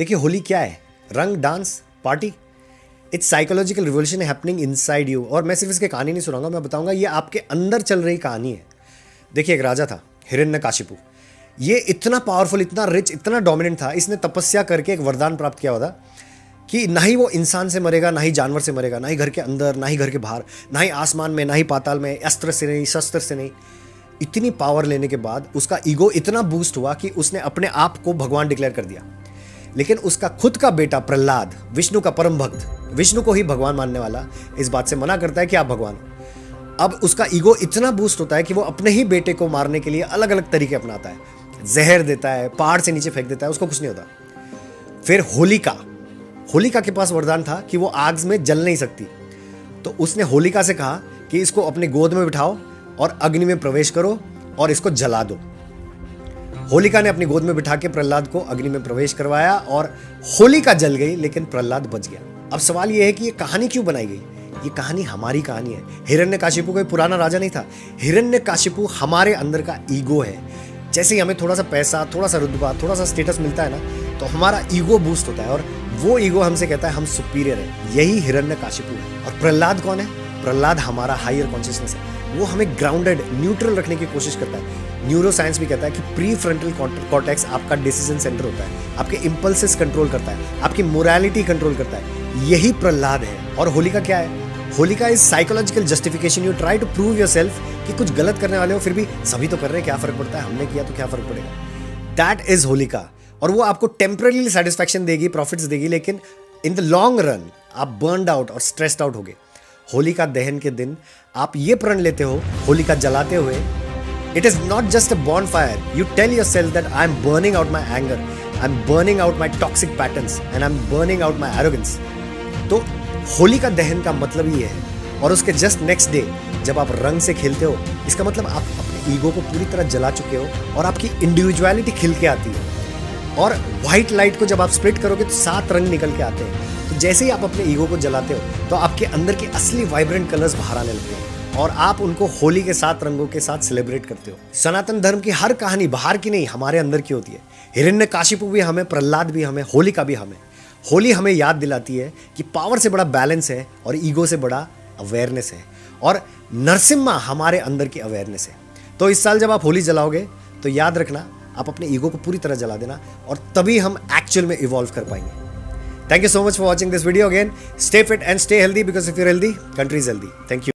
देखिए होली क्या है? रंग, dance, party. It's psychological revolution happening inside you. और मैं सिर्फ इसकी कहानी नहीं सुनाऊंगा, मैं बताऊंगा ये आपके अंदर चल रही कहानी है। देखिए एक राजा था हिरण्यकाशिपु। ये इतना पावरफुल, इतना रिच, इतना डोमिनेंट था, इसने तपस्या करके एक वरदान प्राप्त किया हुआ था कि ना ही वो इंसान से मरेगा, ना ही जानवर से मरेगा, ना ही घर के अंदर, ना ही घर के बाहर, ना ही आसमान में, ना ही पाताल में, अस्त्र से नहीं, शस्त्र से नहीं। इतनी पावर लेने के बाद उसका ईगो इतना बूस्ट हुआ कि उसने अपने आप को भगवान डिक्लेयर कर दिया। लेकिन उसका खुद का बेटा प्रहलाद, विष्णु का परम भक्त, विष्णु को ही भगवान मानने वाला, इस बात से मना करता है कि आप भगवान हो। अब उसका ईगो इतना बूस्ट होता है कि वो अपने ही बेटे को मारने के लिए अलग अलग तरीके अपनाता है। जहर देता है, पहाड़ से नीचे फेंक देता है, उसको कुछ नहीं होता। फिर होलिका के पास वरदान था कि वो आग में जल नहीं सकती। तो उसने होलिका से कहा कि इसको अपने गोद में बिठाओ और अग्नि में प्रवेश करो और इसको जला दो। होलिका ने अपनी गोद में बिठा के प्रहलाद को अग्नि में प्रवेश करवाया और होलिका जल गई, लेकिन प्रहलाद बच गया। अब सवाल यह है कि ये कहानी क्यों बनाई गई? ये कहानी हमारी कहानी है। हिरण्यकाशिपु कोई पुराना राजा नहीं था। हिरण्यकाशिपु हमारे अंदर का ईगो है। जैसे ही हमें थोड़ा सा पैसा, थोड़ा सा रुतबा, थोड़ा सा स्टेटस मिलता है ना, तो हमारा ईगो बूस्ट होता है और वो ईगो हमसे कहता है हम सुपीरियर है। यही हिरण्यकाशिपु है। और प्रहलाद कौन है? प्रहलाद हमारा हायर कॉन्शियसनेस है। वो हमें ग्राउंडेड, न्यूट्रल रखने की कोशिश करता है। न्यूरो साइंस भी कहता है कि प्री फ्रंटल कॉर्टेक्स आपका डिसीजन सेंटर होता है, आपके इंपल्सेस कंट्रोल करता है, आपकी मोरालिटी कंट्रोल करता है। यही प्रहलाद है। और होलिका क्या है? Holika is psychological justification. You try to prove yourself कि कुछ गलत करने वाले हो, फिर भी सभी तो कर रहे हैं, क्या फर्क पड़ता है, हमने किया तो क्या फर्क पड़ेगा। That is Holika. और वो आपको टेम्पररी सेटिस्फैक्शन देगी, प्रॉफिट्स देगी, लेकिन इन द लॉन्ग रन आप बर्नड आउट और स्ट्रेस्ड आउट होगे। होलिका दहन के दिन आप ये प्रण लेते हो, होलिका जलाते हुए, it is not just a bonfire. You tell yourself that I am burning out my anger, I am burning out my toxic patterns and I am burning out my arrogance. तो होलिका दहन का मतलब ये है। और उसके जस्ट नेक्स्ट डे जब आप रंग से खेलते हो, इसका मतलब आप अपने ईगो को पूरी तरह जला चुके हो और आपकी इंडिविजुअलिटी खिल के आती है। और व्हाइट लाइट को जब आप स्प्लिट करोगे तो 7 रंग निकल के आते हैं। तो जैसे ही आप अपने ईगो को जलाते हो तो आपके अंदर के असली वाइब्रेंट कलर्स बाहर आने लगते हैं और आप उनको होली के 7 रंगों के साथ सेलिब्रेट करते हो। सनातन धर्म की हर कहानी बाहर की नहीं, हमारे अंदर की होती है। हिरण्यकाशिपु भी हमें, प्रहलाद भी हमें, होलिका भी हमें। होली हमें याद दिलाती है कि पावर से बड़ा बैलेंस है और ईगो से बड़ा अवेयरनेस है। और नरसिम्हा हमारे अंदर की अवेयरनेस है। तो इस साल जब आप होली जलाओगे तो याद रखना, आप अपने ईगो को पूरी तरह जला देना और तभी हम एक्चुअल में इवॉल्व कर पाएंगे। Thank you so much for watching this video again. Stay fit and stay healthy, because if you're healthy, country is healthy. Thank you.